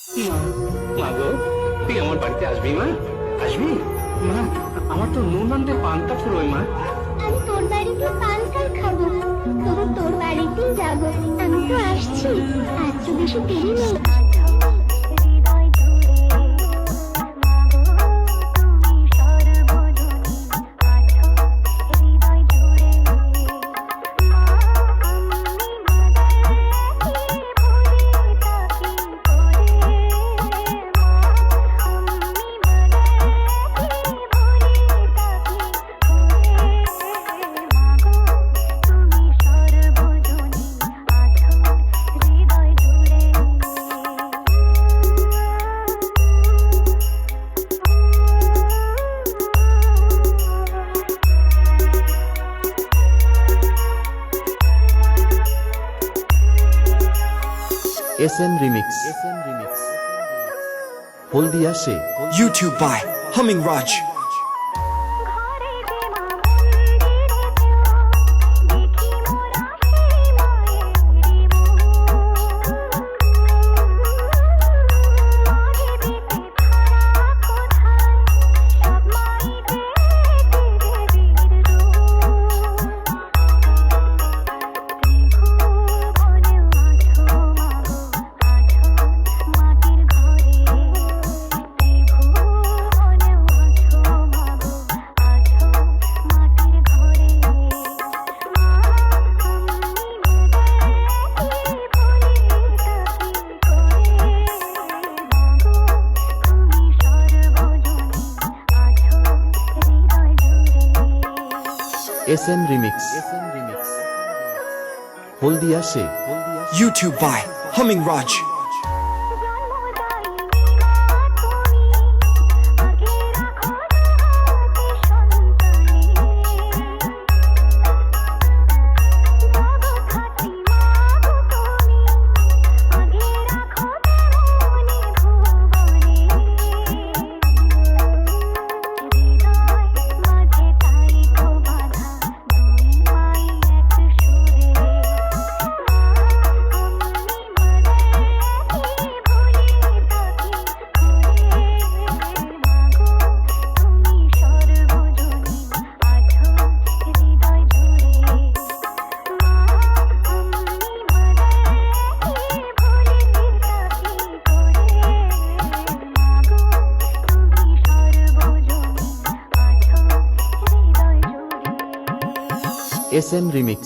মা গো, তুই আমার বাড়িতে আসবি মা? আসবি মা? আমার তো নুন আনতে পান্তা ফুরোয় মা। আমি তোর বাড়িতে পান্তার খাবো, তবু তোর বাড়িতেই যাবো। আমি তো আসছি, আজ তো বেশি দেরি নেই। SM Remix Haldia say YouTube by Humming Raj. SM Remix Haldia say YouTube by Humming Raj. SM Remix